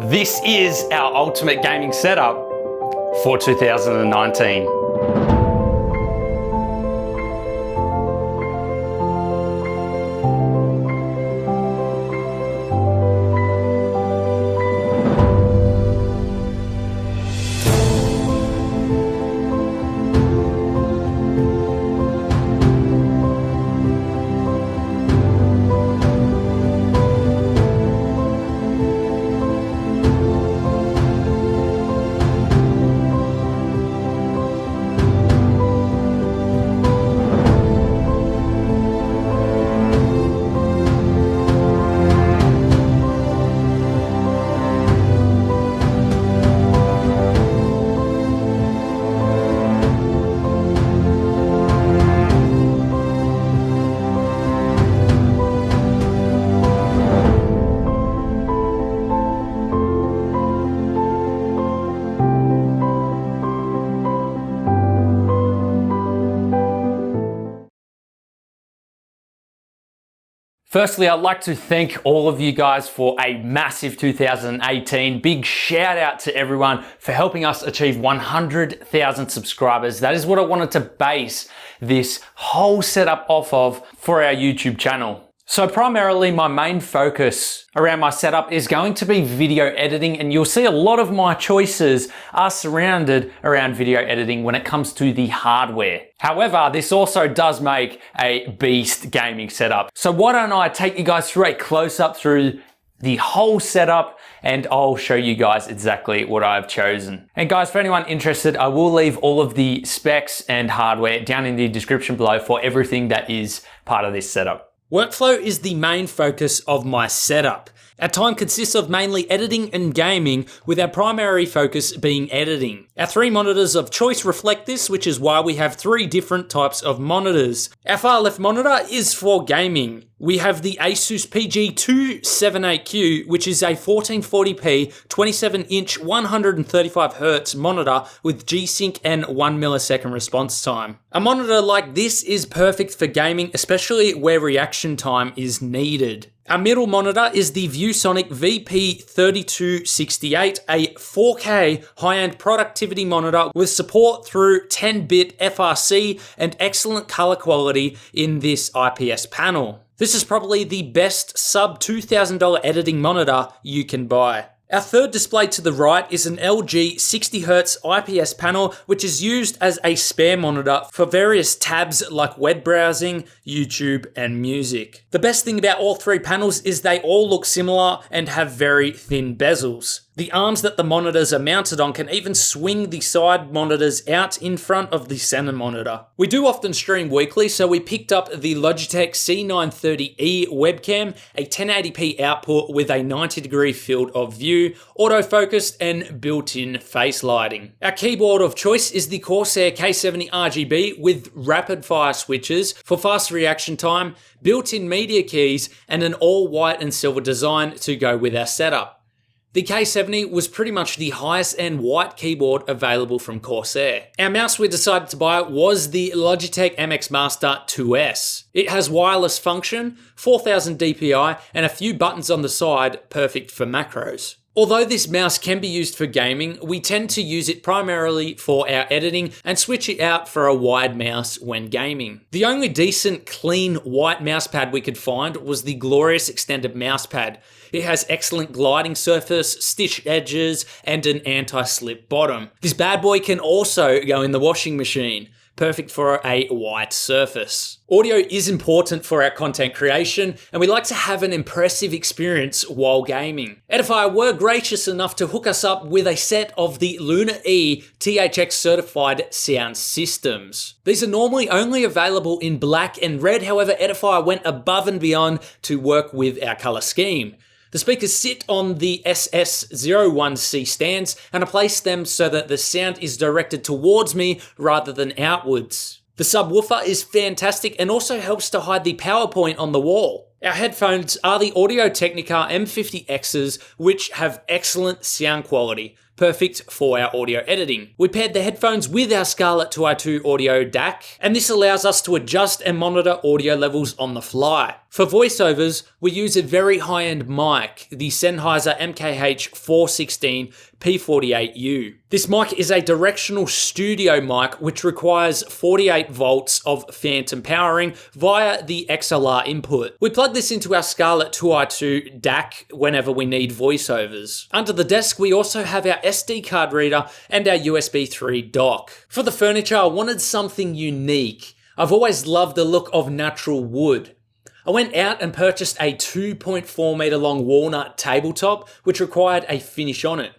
This is our ultimate gaming setup for 2019. Firstly, I'd like to thank all of you guys for a massive 2018. Big shout out to everyone for helping us achieve 100,000 subscribers. That is what I wanted to base this whole setup off of for our YouTube channel. So primarily my main focus around my setup is going to be video editing, and you'll see a lot of my choices are surrounded around video editing when it comes to the hardware. However, this also does make a beast gaming setup. So why don't I take you guys through a close-up through the whole setup, and I'll show you guys exactly what I've chosen. And guys, for anyone interested, I will leave all of the specs and hardware down in the description below for everything that is part of this setup. Workflow is the main focus of my setup. Our time consists of mainly editing and gaming, with our primary focus being editing. Our three monitors of choice reflect this, which is why we have three different types of monitors. Our far left monitor is for gaming. We have the Asus PG278Q, which is a 1440p 27-inch 135Hz monitor with G-Sync and 1 millisecond response time. A monitor like this is perfect for gaming, especially where reaction time is needed. Our middle monitor is the ViewSonic VP3268, a 4K high-end productivity monitor with support through 10-bit FRC and excellent color quality in this IPS panel. This is probably the best sub $2,000 editing monitor you can buy. Our third display to the right is an LG 60Hz IPS panel, which is used as a spare monitor for various tabs like web browsing, YouTube, and music. The best thing about all three panels is they all look similar and have very thin bezels. The arms that the monitors are mounted on can even swing the side monitors out in front of the center monitor. We do often stream weekly, so we picked up the Logitech C930E webcam, a 1080p output with a 90-degree field of view, autofocused and built-in face lighting. Our keyboard of choice is the Corsair K70 RGB with rapid fire switches for fast reaction time, built-in media keys, and an all-white and silver design to go with our setup. The K70 was pretty much the highest end white keyboard available from Corsair. Our mouse we decided to buy was the Logitech MX Master 2S. It has wireless function, 4000 DPI, and a few buttons on the side, perfect for macros. Although this mouse can be used for gaming, we tend to use it primarily for our editing and switch it out for a wide mouse when gaming. The only decent, clean white mousepad we could find was the glorious extended mousepad. It has excellent gliding surface, stitched edges, and an anti-slip bottom. This bad boy can also go in the washing machine. Perfect for a white surface. Audio is important for our content creation, and we like to have an impressive experience while gaming. Edifier were gracious enough to hook us up with a set of the Lunar E THX certified sound systems. These are normally only available in black and red, however Edifier went above and beyond to work with our color scheme. The speakers sit on the SS01C stands, and I place them so that the sound is directed towards me rather than outwards. The subwoofer is fantastic and also helps to hide the PowerPoint on the wall. Our headphones are the Audio-Technica M50Xs, which have excellent sound quality. perfect for our audio editing. We paired the headphones with our Scarlett 2i2 audio DAC, and this allows us to adjust and monitor audio levels on the fly. For voiceovers, we use a very high-end mic, the Sennheiser MKH416 P48U. This mic is a directional studio mic which requires 48 volts of phantom powering via the XLR input. We plug this into our Scarlett 2i2 DAC whenever we need voiceovers. Under the desk, we also have our SD card reader and our USB 3 dock. For the furniture, I wanted something unique. I've always loved the look of natural wood. I went out and purchased a 2.4 meter long walnut tabletop, which required a finish on it.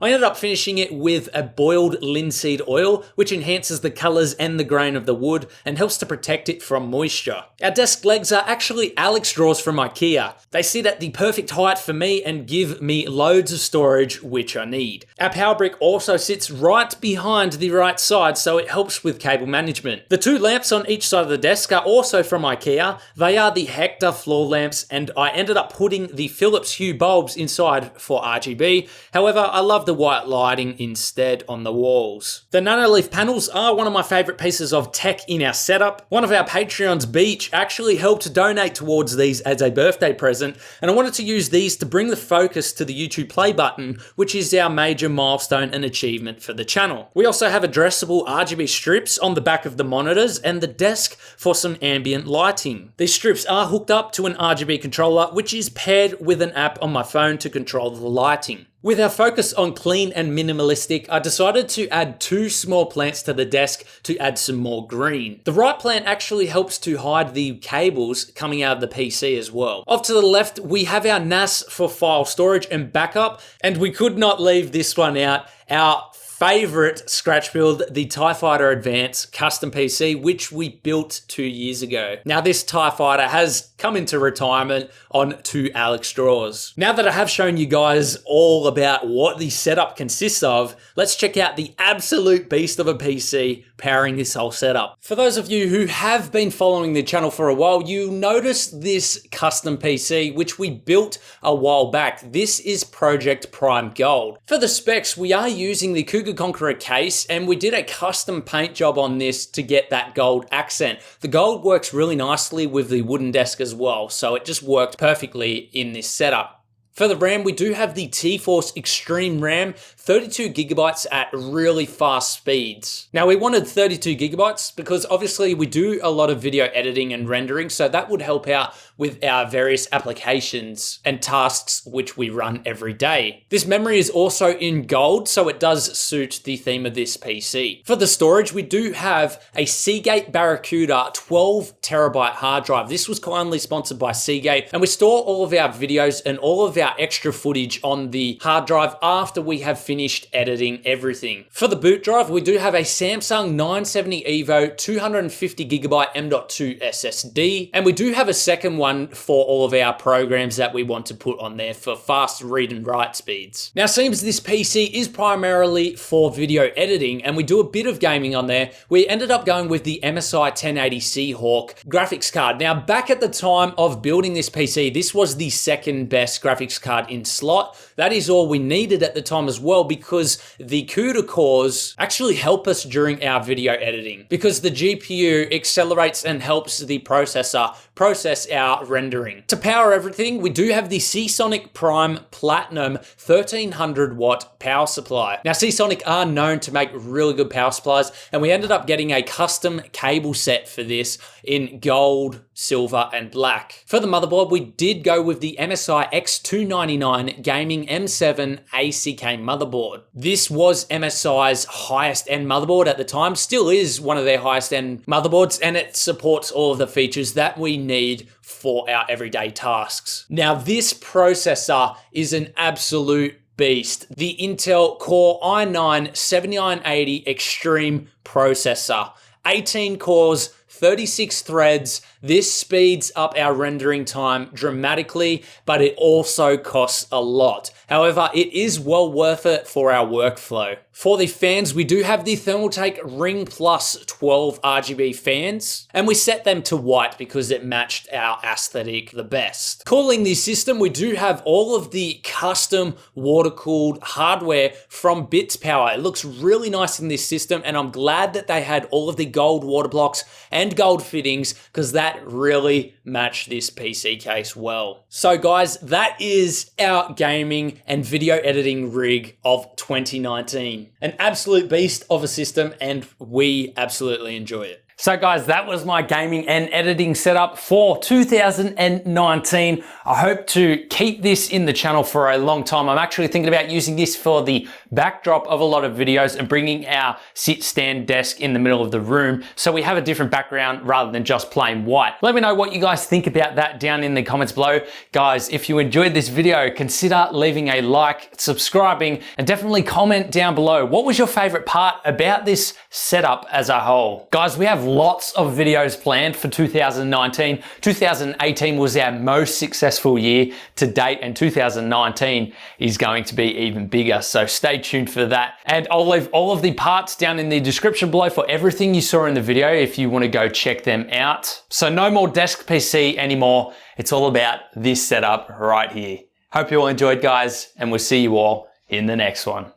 I ended up finishing it with a boiled linseed oil, which enhances the colors and the grain of the wood and helps to protect it from moisture. Our desk legs are actually Alex drawers from IKEA. They sit at the perfect height for me and give me loads of storage, which I need. Our power brick also sits right behind the right side, so it helps with cable management. The two lamps on each side of the desk are also from IKEA. They are the Hector floor lamps, and I ended up putting the Philips Hue bulbs inside for RGB. However, I love the white lighting instead on the walls. The Nanoleaf panels are one of my favorite pieces of tech in our setup. One of our Patreons, Beach, actually helped donate towards these as a birthday present, and I wanted to use these to bring the focus to the YouTube play button, which is our major milestone and achievement for the channel. We also have addressable RGB strips on the back of the monitors and the desk for some ambient lighting. These strips are hooked up to an RGB controller, which is paired with an app on my phone to control the lighting. With our focus on clean and minimalistic, I decided to add 2 small plants to the desk to add some more green. The right plant actually helps to hide the cables coming out of the PC as well. Off to the left, we have our NAS for file storage and backup, and we could not leave this one out. Our favorite scratch build, the TIE Fighter Advance custom PC, which we built 2 years ago. Now this TIE Fighter has come into retirement on 2 Alex drawers. Now that I have shown you guys all about what the setup consists of, let's check out the absolute beast of a PC powering this whole setup. For those of you who have been following the channel for a while, you noticed this custom PC, which we built a while back. This is Project Prime Gold. For the specs, we are using the Cougar Conqueror case, and we did a custom paint job on this to get that gold accent. The gold works really nicely with the wooden desk as well, so it just worked perfectly in this setup. For the RAM, we do have the T-Force Xtreem RAM, 32 gigabytes at really fast speeds. Now we wanted 32 gigabytes because obviously we do a lot of video editing and rendering, so that would help out with our various applications and tasks which we run every day. This memory is also in gold, so it does suit the theme of this PC. For the storage, we do have a Seagate Barracuda 12 terabyte hard drive. This was kindly sponsored by Seagate, and we store all of our videos and all of our extra footage on the hard drive after we have finished editing everything. For the boot drive, we do have a Samsung 970 EVO 250 gigabyte M.2 SSD, and we do have a second one for all of our programs that we want to put on there for fast read and write speeds. Now, seems this PC is primarily for video editing, and we do a bit of gaming on there. We ended up going with the MSI 1080 SEAHAWK graphics card. Now, back at the time of building this PC, this was the second best graphics card in slot. That is all we needed at the time as well, because the CUDA cores actually help us during our video editing, because the GPU accelerates and helps the processor process our rendering. To power everything, we do have the Seasonic Prime Platinum 1300 watt power supply. Now, Seasonic are known to make really good power supplies, and we ended up getting a custom cable set for this in gold, silver, and black. For the motherboard, we did go with the MSI X299 Gaming M7 ACK motherboard. This was MSI's highest end motherboard at the time, still is one of their highest end motherboards, and it supports all of the features that we need for our everyday tasks. Now, this processor is an absolute beast. The Intel Core i9-7980 Xtreem processor. 18 cores, 36 threads. This speeds up our rendering time dramatically, but it also costs a lot. However, it is well worth it for our workflow. For the fans, we do have the Thermaltake Ring Plus 12 RGB fans, and we set them to white because it matched our aesthetic the best. Cooling the system, we do have all of the custom water-cooled hardware from Bits Power. It looks really nice in this system, and I'm glad that they had all of the gold water blocks and gold fittings because that really matched this PC case well. So guys, that is our gaming and video editing rig of 2019. An absolute beast of a system, and we absolutely enjoy it. So guys, that was my gaming and editing setup for 2019. I hope to keep this in the channel for a long time. I'm actually thinking about using this for the backdrop of a lot of videos and bringing our sit stand desk in the middle of the room so we have a different background rather than just plain white. Let me know what you guys think about that down in the comments below. Guys, if you enjoyed this video, consider leaving a like, subscribing, and definitely comment down below. What was your favorite part about this setup as a whole? Guys, we have lots of videos planned for 2019. 2018 was our most successful year to date, and 2019 is going to be even bigger. So stay tuned for that. And I'll leave all of the parts down in the description below for everything you saw in the video if you want to go check them out. So no more desk PC anymore. It's all about this setup right here. Hope you all enjoyed, guys, and we'll see you all in the next one.